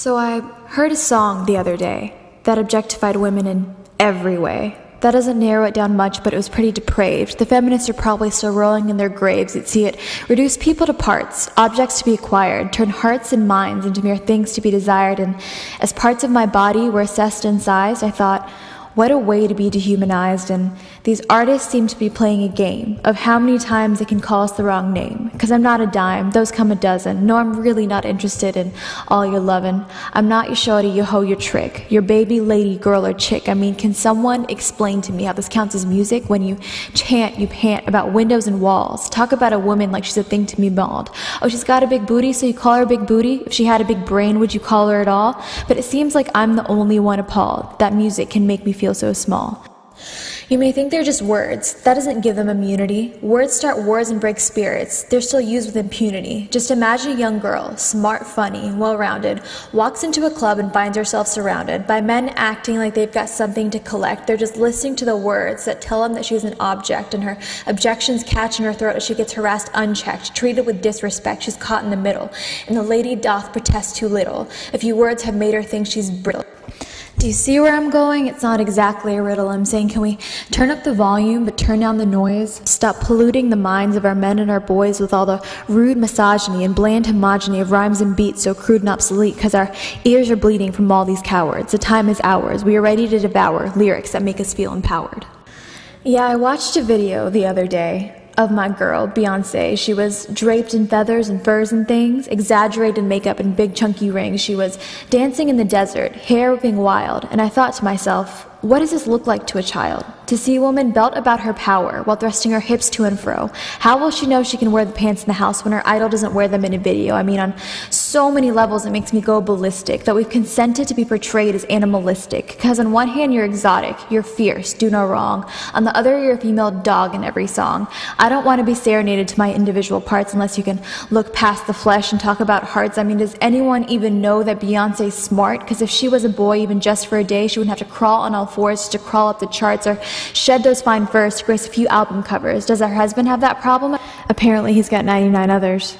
So I heard a song the other day that objectified women in every way. That doesn't narrow it down much, but it was pretty depraved. The feminists are probably still rolling in their graves. You'd see it reduce people to parts, objects to be acquired, turn hearts and minds into mere things to be desired, and as parts of my body were assessed and sized, I thought, what a way to be dehumanized, and these artists seem to be playing a game of how many times they can call us the wrong name. Because I'm not a dime, those come a dozen. No, I'm really not interested in all your lovin'. I'm not your shorty, your hoe, your trick, your baby, lady, girl, or chick. I mean, can someone explain to me how this counts as music? When you chant, you pant about windows and walls. Talk about a woman like she's a thing to be mauled. Oh, she's got a big booty, so you call her a big booty? If she had a big brain, would you call her at all? But it seems like I'm the only one appalled that music can make me feel so small. You may think they're just words. That doesn't give them immunity. Words start wars and break spirits. They're still used with impunity. Just imagine a young girl, smart, funny, well-rounded, walks into a club and finds herself surrounded by men acting like they've got something to collect. They're just listening to the words that tell them that she's an object, and her objections catch in her throat as she gets harassed unchecked, treated with disrespect. She's caught in the middle, and the lady doth protest too little. A few words have made her think she's brittle. Do you see where I'm going? It's not exactly a riddle. I'm saying, can we turn up the volume but turn down the noise? Stop polluting the minds of our men and our boys with all the rude misogyny and bland homogeny of rhymes and beats so crude and obsolete, because our ears are bleeding from all these cowards. The time is ours. We are ready to devour lyrics that make us feel empowered. Yeah, I watched a video the other day of my girl, Beyonce. She was draped in feathers and furs and things, exaggerated makeup and big chunky rings. She was dancing in the desert, hair whipping wild, and I thought to myself, what does this look like to a child? To see a woman belt about her power while thrusting her hips to and fro. How will she know she can wear the pants in the house when her idol doesn't wear them in a video? I mean, on so many levels it makes me go ballistic that we've consented to be portrayed as animalistic. Because on one hand you're exotic, you're fierce, do no wrong. On the other you're a female dog in every song. I don't want to be serenaded to my individual parts unless you can look past the flesh and talk about hearts. I mean, does anyone even know that Beyonce's smart? Because if she was a boy even just for a day, she wouldn't have to crawl on all fours to crawl up the charts or shed those fine furs to grace a few album covers. Does her husband have that problem? Apparently he's got 99 others.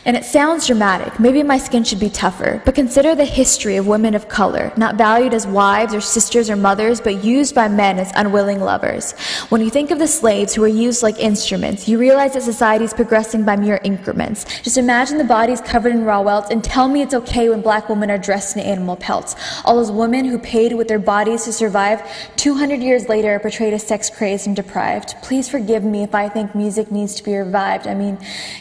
And it sounds dramatic. Maybe my skin should be tougher, but consider the history of women of color, not valued as wives or sisters or mothers, but used by men as unwilling lovers. When you think of the slaves who were used like instruments, you realize that society is progressing by mere increments. Just imagine the bodies covered in raw welts and tell me it's okay when black women are dressed in animal pelts. All those women who paid with their bodies to survive 200 years later are portrayed as sex-crazed and deprived. Please forgive me if I think music needs to be revived. I mean,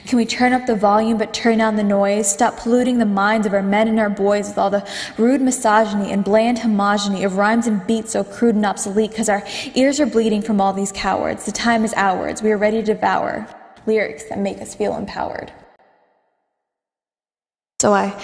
can we turn up the volume but turn down the noise? Stop polluting the minds of our men and our boys with all the rude misogyny and bland homogeny of rhymes and beats so crude and obsolete, because our ears are bleeding from all these cowards. The time is ours. We are ready to devour lyrics that make us feel empowered. So I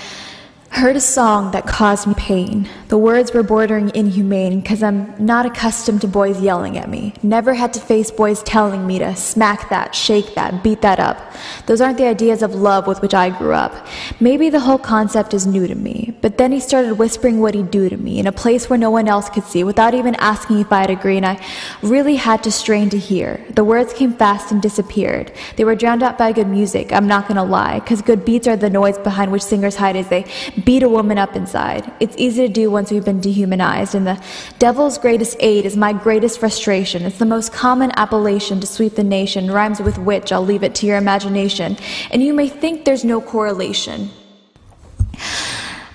heard a song that caused me pain. The words were bordering inhumane, because I'm not accustomed to boys yelling at me. Never had to face boys telling me to smack that, shake that, beat that up. Those aren't the ideas of love with which I grew up. Maybe the whole concept is new to me, but then he started whispering what he'd do to me in a place where no one else could see, without even asking if I'd agree, and I really had to strain to hear. The words came fast and disappeared. They were drowned out by good music, I'm not gonna lie, because good beats are the noise behind which singers hide as they beat a woman up inside. It's easy to do once we've been dehumanized, and the devil's greatest aid is my greatest frustration. It's the most common appellation to sweep the nation, rhymes with which I'll leave it to your imagination. And you may think there's no correlation.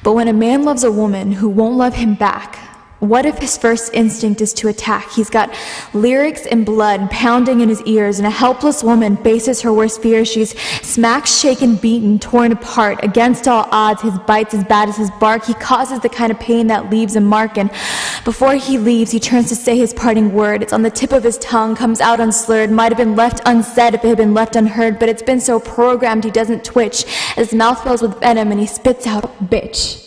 But when a man loves a woman who won't love him back, what if his first instinct is to attack? He's got lyrics and blood pounding in his ears, and a helpless woman faces her worst fears. She's smacked, shaken, beaten, torn apart. Against all odds, his bite's as bad as his bark. He causes the kind of pain that leaves a mark, and before he leaves, he turns to say his parting word. It's on the tip of his tongue, comes out unslurred, might have been left unsaid if it had been left unheard, but it's been so programmed he doesn't twitch. His mouth fills with venom, and he spits out, "Bitch."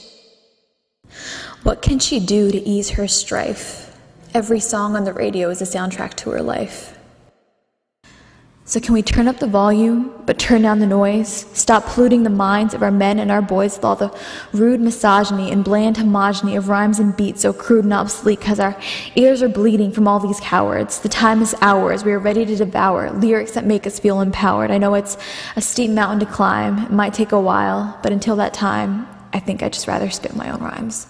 What can she do to ease her strife? Every song on the radio is a soundtrack to her life. So can we turn up the volume, but turn down the noise? Stop polluting the minds of our men and our boys with all the rude misogyny and bland homogeny of rhymes and beats so crude and obsolete, because our ears are bleeding from all these cowards. The time is ours. We are ready to devour lyrics that make us feel empowered. I know it's a steep mountain to climb. It might take a while, but until that time, I think I'd just rather spit my own rhymes.